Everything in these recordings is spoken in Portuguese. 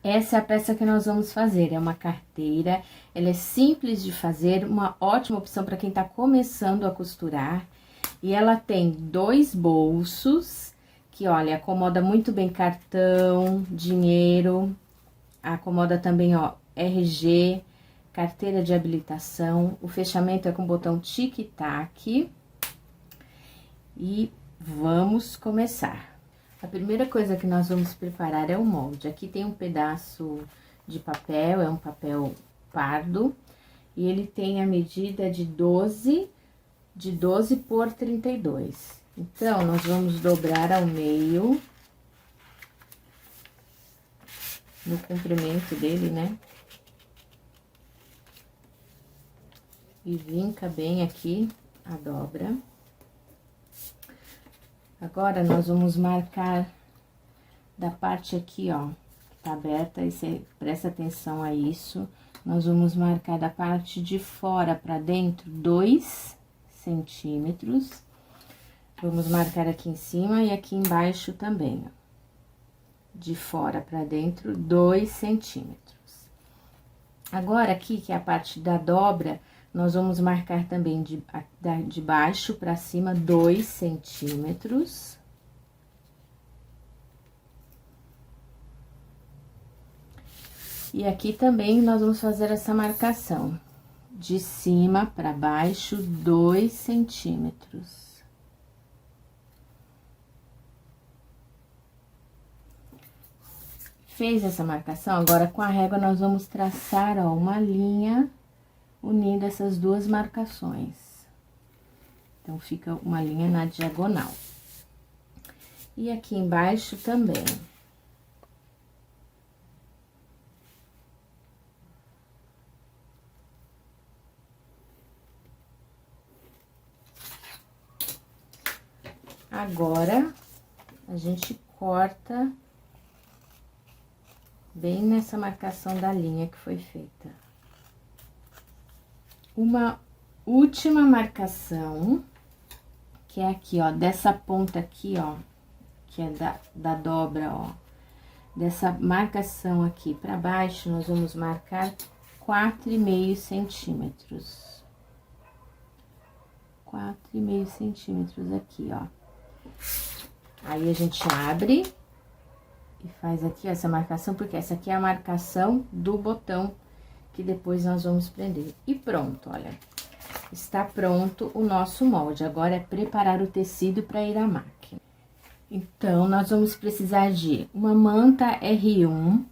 Essa é a peça que nós vamos fazer, é uma carteira, ela é simples de fazer, uma ótima opção para quem tá começando a costurar. E ela tem 2 bolsos, que olha, acomoda muito bem cartão, dinheiro, acomoda também, ó, RG, carteira de habilitação, o fechamento é com botão tic-tac. E vamos começar. A primeira coisa que nós vamos preparar é o molde. Aqui tem um pedaço de papel, é um papel pardo, e ele tem a medida de 12 por 32. Então, nós vamos dobrar ao meio, no comprimento dele, né? E vinca bem aqui a dobra. Agora, nós vamos marcar da parte aqui, ó, que tá aberta, e você presta atenção a isso. Nós vamos marcar da parte de fora pra dentro 2 centímetros. Vamos marcar aqui em cima e aqui embaixo também, ó. De fora pra dentro, 2 centímetros. Agora, aqui, que é a parte da dobra, nós vamos marcar também de baixo pra cima 2 centímetros. E aqui também nós vamos fazer essa marcação, de cima pra baixo, 2 centímetros. Fez essa marcação, agora com a régua nós vamos traçar, ó, uma linha unindo essas 2 marcações. Então, fica uma linha na diagonal. E aqui embaixo também. Agora, a gente corta bem nessa marcação da linha que foi feita. Uma última marcação, que é aqui, ó, dessa ponta aqui, ó, que é da dobra, ó. Dessa marcação aqui pra baixo, nós vamos marcar 4,5 centímetros. 4,5 centímetros aqui, ó. Aí, a gente abre e faz aqui essa marcação, porque essa aqui é a marcação do botão que depois nós vamos prender. E pronto, olha, está pronto o nosso molde. Agora, é preparar o tecido para ir à máquina. Então, nós vamos precisar de uma manta R1,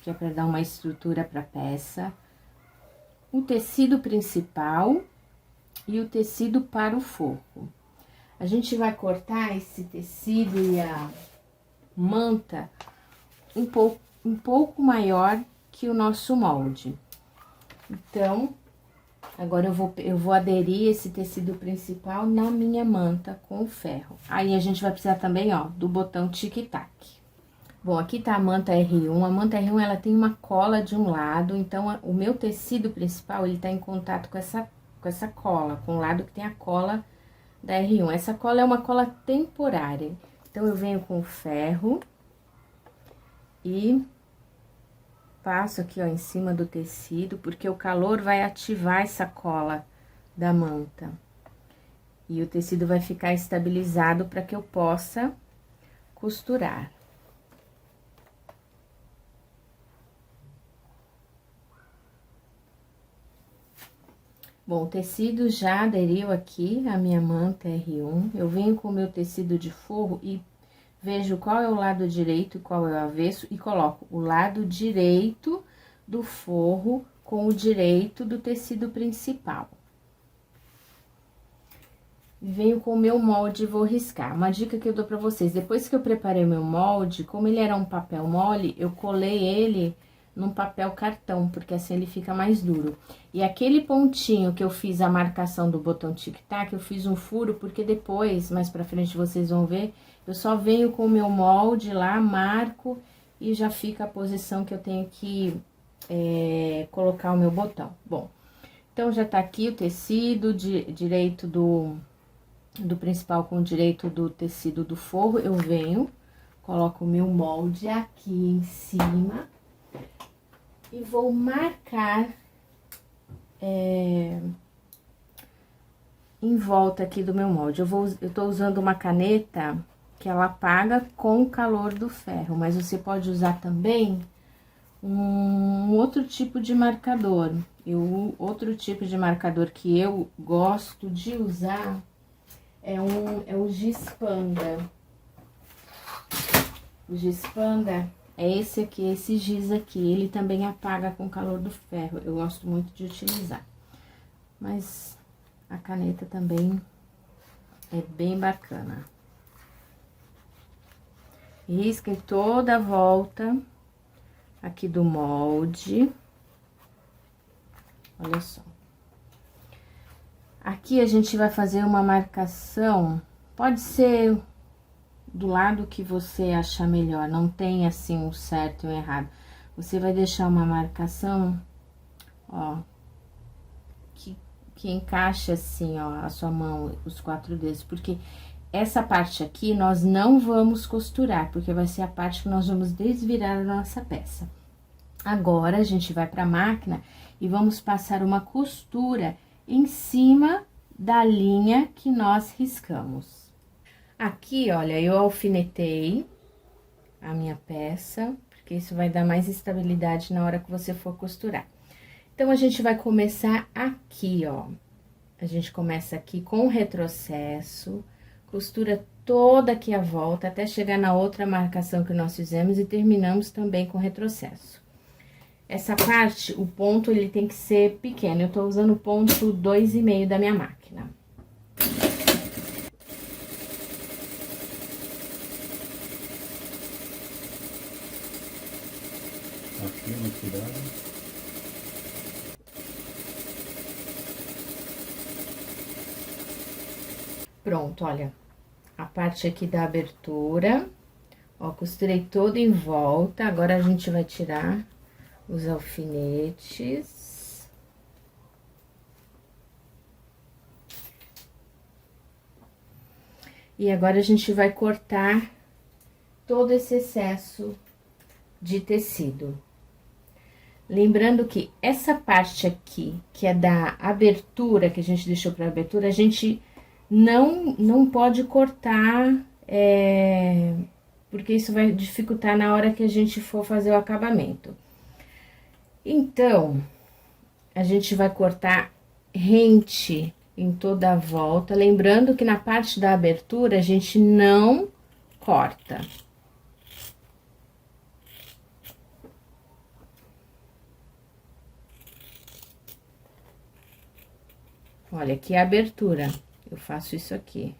que é para dar uma estrutura para a peça, o tecido principal e o tecido para o forro. A gente vai cortar esse tecido e a manta um pouco maior que o nosso molde. Então, agora eu vou aderir esse tecido principal na minha manta com o ferro. Aí, a gente vai precisar também, ó, do botão tic-tac. Bom, aqui tá a manta R1. A manta R1, ela tem uma cola de um lado, então, o meu tecido principal, ele tá em contato com essa cola, com o lado que tem a cola da R1. Essa cola é uma cola temporária. Então, eu venho com o ferro e passo aqui, ó, em cima do tecido, porque o calor vai ativar essa cola da manta. E o tecido vai ficar estabilizado para que eu possa costurar. Bom, o tecido já aderiu aqui à minha manta R1. Eu venho com o meu tecido de forro e vejo qual é o lado direito e qual é o avesso e coloco o lado direito do forro com o direito do tecido principal. Venho com o meu molde e vou riscar. Uma dica que eu dou pra vocês, depois que eu preparei o meu molde, como ele era um papel mole, eu colei ele num papel cartão, porque assim ele fica mais duro. E aquele pontinho que eu fiz a marcação do botão tic-tac, eu fiz um furo, porque depois, mais pra frente, vocês vão ver, eu só venho com o meu molde lá, marco, e já fica a posição que eu tenho que colocar o meu botão. Bom, então, já tá aqui o tecido direito do principal com o direito do tecido do forro. Eu venho, coloco o meu molde aqui em cima e vou marcar em volta aqui do meu molde. Eu tô usando uma caneta que ela apaga com o calor do ferro, mas você pode usar também um outro tipo de marcador. Outro tipo de marcador que eu gosto de usar é o Giz Panda. O Giz Panda é esse aqui, esse giz aqui. Ele também apaga com o calor do ferro. Eu gosto muito de utilizar. Mas a caneta também é bem bacana. Risca em toda a volta aqui do molde. Olha só. Aqui a gente vai fazer uma marcação, pode ser do lado que você achar melhor, não tem assim um certo e um errado. Você vai deixar uma marcação, ó, que encaixa assim, ó, a sua mão, os 4 dedos, porque essa parte aqui nós não vamos costurar, porque vai ser a parte que nós vamos desvirar a nossa peça. Agora, a gente vai pra máquina e vamos passar uma costura em cima da linha que nós riscamos. Aqui, olha, eu alfinetei a minha peça, porque isso vai dar mais estabilidade na hora que você for costurar. Então, a gente vai começar aqui, ó. A gente começa aqui com o retrocesso, costura toda aqui a volta, até chegar na outra marcação que nós fizemos e terminamos também com retrocesso. Essa parte, o ponto, ele tem que ser pequeno. Eu tô usando o ponto 2,5 da minha máquina. Aqui, no cuidado. Pronto, olha, a parte aqui da abertura, ó, costurei toda em volta. Agora, a gente vai tirar os alfinetes. E agora, a gente vai cortar todo esse excesso de tecido. Lembrando que essa parte aqui, que é da abertura, que a gente deixou pra abertura, a gente não pode cortar, porque isso vai dificultar na hora que a gente for fazer o acabamento. Então, a gente vai cortar rente em toda a volta, lembrando que na parte da abertura a gente não corta. Olha, aqui é a abertura, eu faço isso aqui.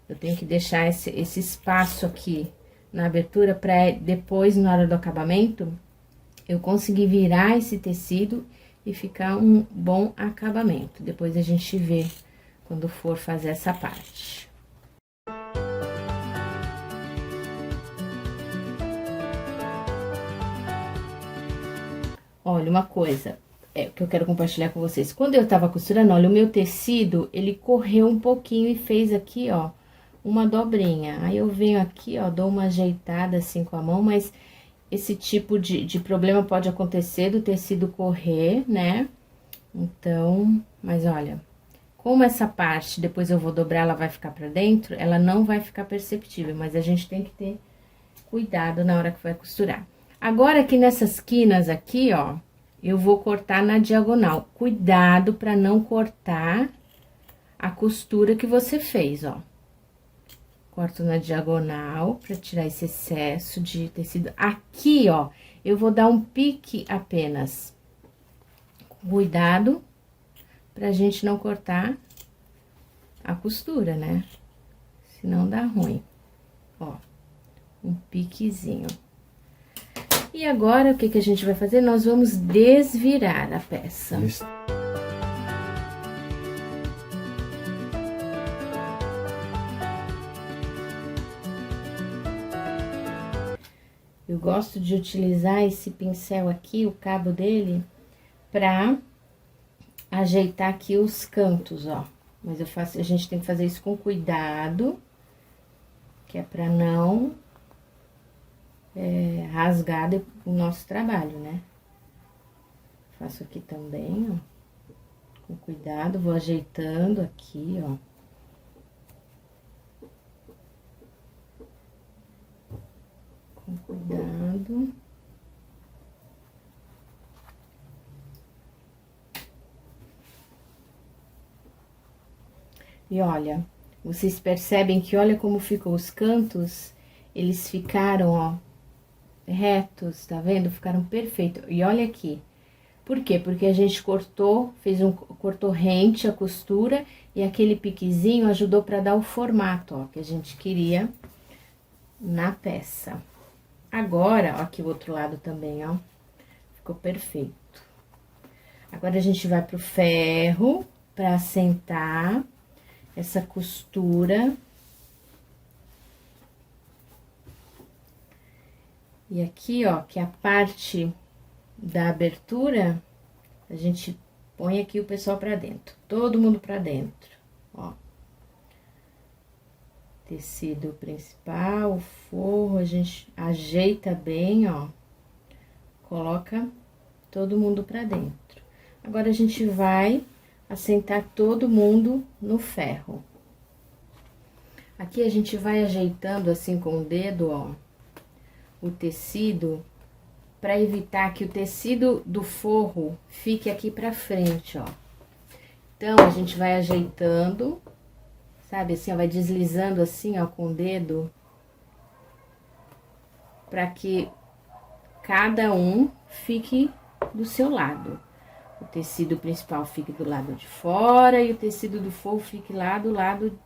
Eu tenho que deixar esse espaço aqui na abertura para depois, na hora do acabamento, eu conseguir virar esse tecido e ficar um bom acabamento. Depois a gente vê quando for fazer essa parte. Olha, uma coisa que eu quero compartilhar com vocês. Quando eu tava costurando, olha, o meu tecido, ele correu um pouquinho e fez aqui, ó, uma dobrinha. Aí, eu venho aqui, ó, dou uma ajeitada assim com a mão, mas esse tipo de problema pode acontecer do tecido correr, né? Então, mas olha, como essa parte, depois eu vou dobrar, ela vai ficar pra dentro, ela não vai ficar perceptível, mas a gente tem que ter cuidado na hora que vai costurar. Agora, aqui nessas quinas aqui, ó, eu vou cortar na diagonal. Cuidado pra não cortar a costura que você fez, ó. Corto na diagonal pra tirar esse excesso de tecido. Aqui, ó, eu vou dar um pique apenas. Cuidado pra gente não cortar a costura, né? Senão dá ruim. Ó, um piquezinho. E agora, o que que a gente vai fazer? Nós vamos desvirar a peça. Eu gosto de utilizar esse pincel aqui, o cabo dele, pra ajeitar aqui os cantos, ó. Mas a gente tem que fazer isso com cuidado, que é pra não rasgar o nosso trabalho, né? Faço aqui também, ó. Com cuidado, vou ajeitando aqui, ó. Com cuidado. E olha, vocês percebem que olha como ficou os cantos, eles ficaram, ó, retos, tá vendo? Ficaram perfeitos. E olha aqui. Por quê? Porque a gente cortou, cortou rente a costura e aquele piquezinho ajudou para dar o formato, ó, que a gente queria na peça. Agora, ó, aqui o outro lado também, ó, ficou perfeito. Agora a gente vai pro ferro para assentar essa costura. E aqui, ó, que é a parte da abertura, a gente põe aqui o pessoal pra dentro, todo mundo pra dentro, ó. Tecido principal, o forro, a gente ajeita bem, ó. Coloca todo mundo pra dentro. Agora, a gente vai assentar todo mundo no ferro. Aqui, a gente vai ajeitando assim com o dedo, ó, o tecido, para evitar que o tecido do forro fique aqui pra frente, ó. Então, a gente vai ajeitando, sabe, assim, ó, vai deslizando assim, ó, com o dedo, para que cada um fique do seu lado. O tecido principal fique do lado de fora e o tecido do forro fique lá do lado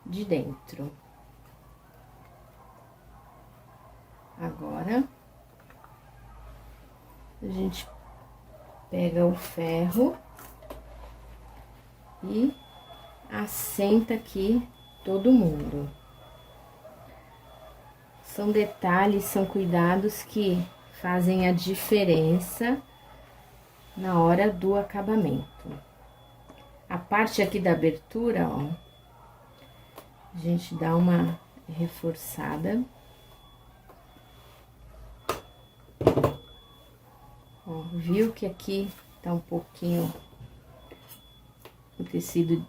de dentro. Agora, a gente pega o ferro e assenta aqui todo mundo. São detalhes, são cuidados que fazem a diferença na hora do acabamento. A parte aqui da abertura, ó, a gente dá uma reforçada. Ó, viu que aqui tá um pouquinho o tecido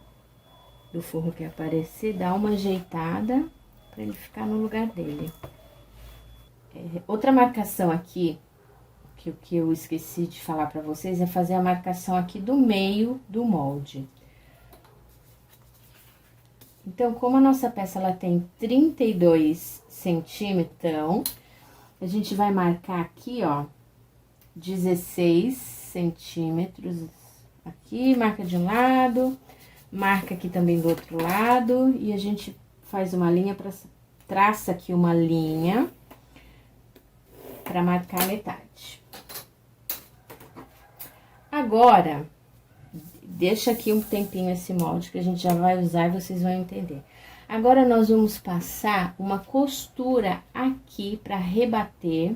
do forro que aparecer, dá uma ajeitada para ele ficar no lugar dele. Outra marcação aqui, que eu esqueci de falar para vocês, é fazer a marcação aqui do meio do molde. Então, como a nossa peça, ela tem 32 centímetros, a gente vai marcar aqui, ó, 16 centímetros aqui, marca de um lado, marca aqui também do outro lado, e a gente faz uma linha, traça aqui uma linha para marcar a metade. Agora, deixa aqui um tempinho esse molde que a gente já vai usar e vocês vão entender. Agora, nós vamos passar uma costura aqui para rebater.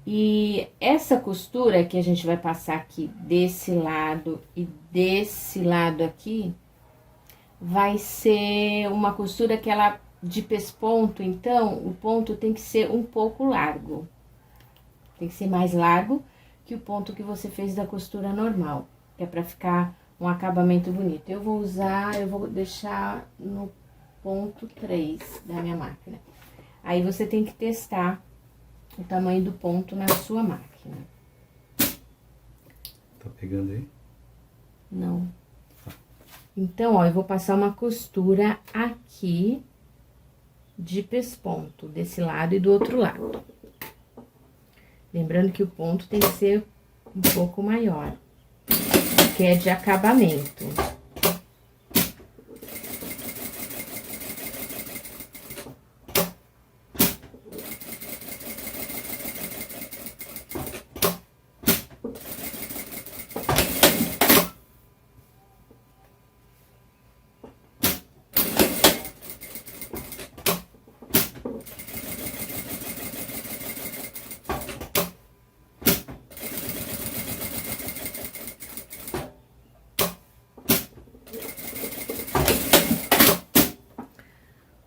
E essa costura que a gente vai passar aqui desse lado e desse lado aqui, vai ser uma costura que ela, de pesponto, então, o ponto tem que ser um pouco largo. Tem que ser mais largo que o ponto que você fez da costura normal, que é pra ficar um acabamento bonito. Eu vou deixar no ponto 3 da minha máquina. Aí, você tem que testar o tamanho do ponto na sua máquina. Tá pegando aí? Não. Então, ó, eu vou passar uma costura aqui de pesponto, desse lado e do outro lado. Lembrando que o ponto tem que ser um pouco maior, que é de acabamento.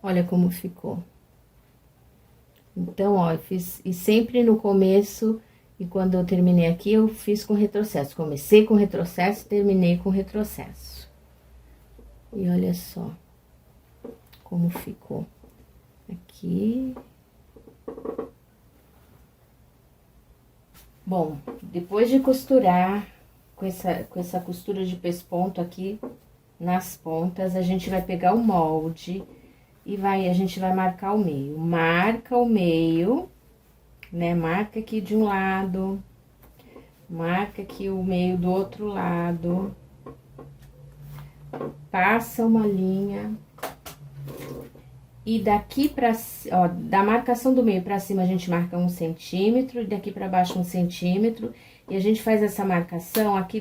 Olha como ficou. Então, ó, eu fiz... E sempre no começo, E quando eu terminei aqui, eu fiz com retrocesso. Comecei com retrocesso, terminei com retrocesso. E olha só como ficou. Aqui. Bom, depois de costurar com essa costura de pesponto aqui nas pontas, a gente vai pegar o molde e a gente vai marcar o meio. Marca o meio, né? Marca aqui de um lado, marca aqui o meio do outro lado, passa uma linha. E daqui pra, ó, da marcação do meio pra cima, a gente marca 1 centímetro, e daqui pra baixo 1 centímetro. E a gente faz essa marcação aqui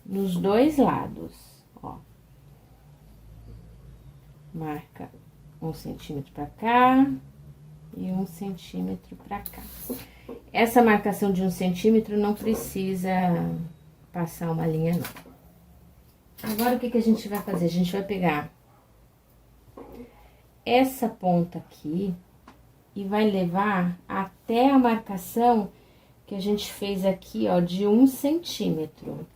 nos dois lados, ó. Marca 1 centímetro pra cá e 1 centímetro pra cá. Essa marcação de 1 centímetro não precisa passar uma linha, não. Agora, o que a gente vai fazer? A gente vai pegar essa ponta aqui e vai levar até a marcação que a gente fez aqui, ó, de 1 centímetro.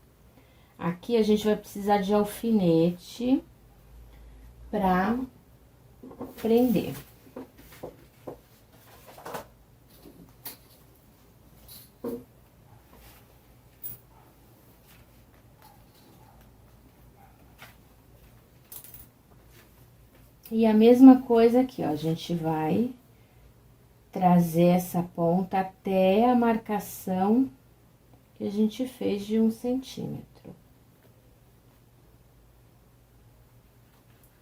Aqui a gente vai precisar de alfinete pra prender. E a mesma coisa aqui, ó, a gente vai trazer essa ponta até a marcação que a gente fez de 1 centímetro.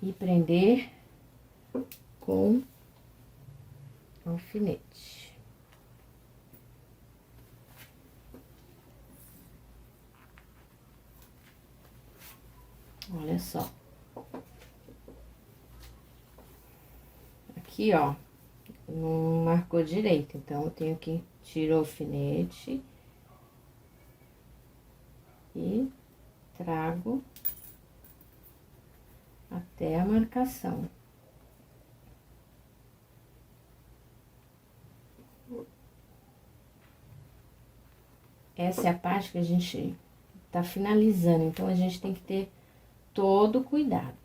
E prender com alfinete. Olha só. Aqui, ó, não marcou direito, então eu tenho que tirar o alfinete e trago até a marcação. Essa é a parte que a gente tá finalizando, então a gente tem que ter todo cuidado.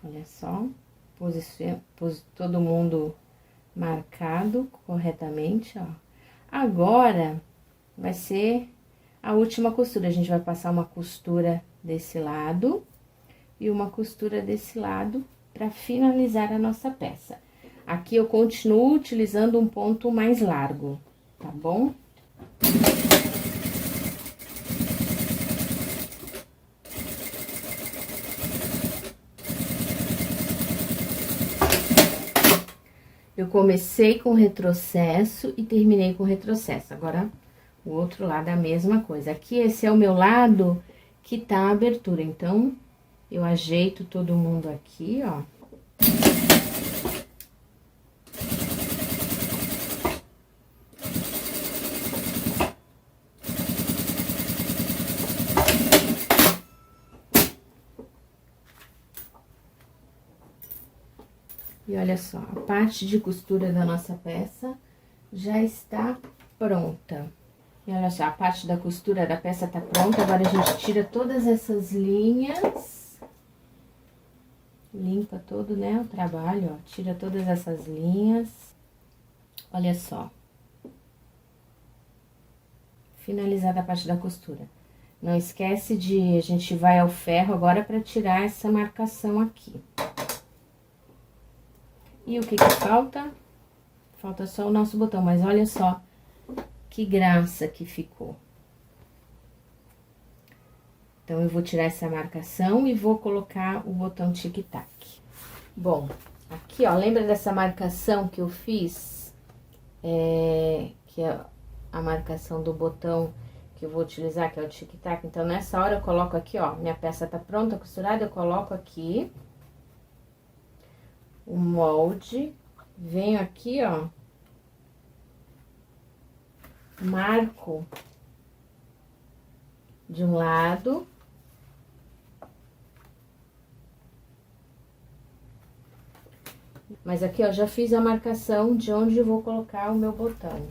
Olha só, todo mundo marcado corretamente, ó. Agora, vai ser a última costura. A gente vai passar uma costura desse lado e uma costura desse lado para finalizar a nossa peça. Aqui eu continuo utilizando um ponto mais largo, tá bom? Eu comecei com retrocesso e terminei com retrocesso. Agora, o outro lado é a mesma coisa. Aqui, esse é o meu lado que tá a abertura. Então, eu ajeito todo mundo aqui, ó. E olha só, a parte de costura da nossa peça já está pronta. E olha só, a parte da costura da peça tá pronta, agora a gente tira todas essas linhas. Limpa todo, né, o trabalho, ó, tira todas essas linhas. Olha só. Finalizada a parte da costura. Não esquece a gente vai ao ferro agora pra tirar essa marcação aqui. E o que falta? Falta só o nosso botão, mas olha só que graça que ficou. Então, eu vou tirar essa marcação e vou colocar o botão tic-tac. Bom, aqui, ó, lembra dessa marcação que eu fiz? Que é a marcação do botão que eu vou utilizar, que é o tic-tac. Então, nessa hora eu coloco aqui, ó, minha peça tá pronta, costurada, eu coloco aqui o molde, venho aqui, ó, marco de um lado, Mas aqui, ó, já fiz a marcação de onde eu vou colocar o meu botão.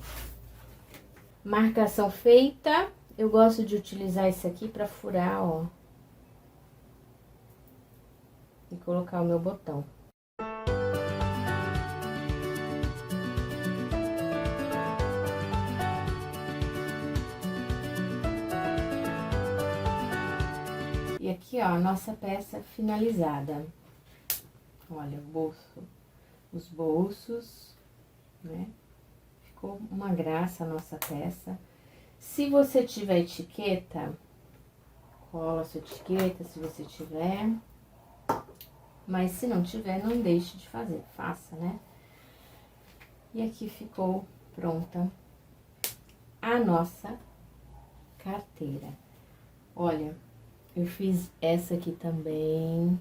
Marcação feita, eu gosto de utilizar esse aqui pra furar, ó. E colocar o meu botão. E aqui, ó, a nossa peça finalizada. Olha, o bolso, os bolsos, né? Ficou uma graça a nossa peça. Se você tiver etiqueta, cola a sua etiqueta, se você tiver. Mas se não tiver, não deixe de fazer, faça, né? E aqui ficou pronta a nossa carteira. Olha, eu fiz essa aqui também.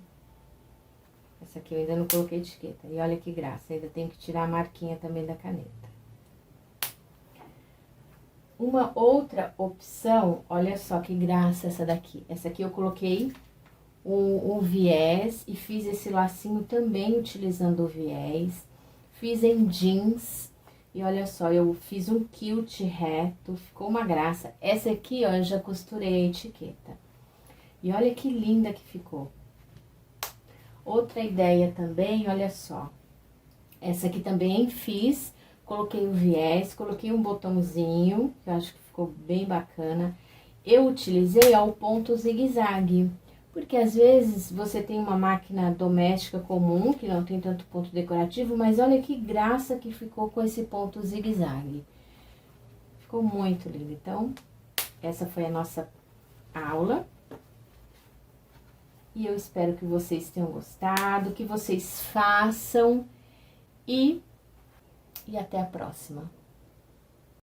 Essa aqui eu ainda não coloquei etiqueta. E olha que graça, ainda tenho que tirar a marquinha também da caneta. Uma outra opção, olha só que graça essa daqui. Essa aqui eu coloquei o viés e fiz esse lacinho também utilizando o viés. Fiz em jeans e olha só, eu fiz um quilt reto, ficou uma graça. Essa aqui, ó, eu já costurei a etiqueta. E olha que linda que ficou. Outra ideia também, olha só. Essa aqui também fiz, coloquei o viés, coloquei um botãozinho, que eu acho que ficou bem bacana. Eu utilizei, ó, o ponto zigue-zague. Porque às vezes você tem uma máquina doméstica comum, que não tem tanto ponto decorativo, mas olha que graça que ficou com esse ponto zigue-zague. Ficou muito lindo. Então, essa foi a nossa aula. E eu espero que vocês tenham gostado, que vocês façam e até a próxima.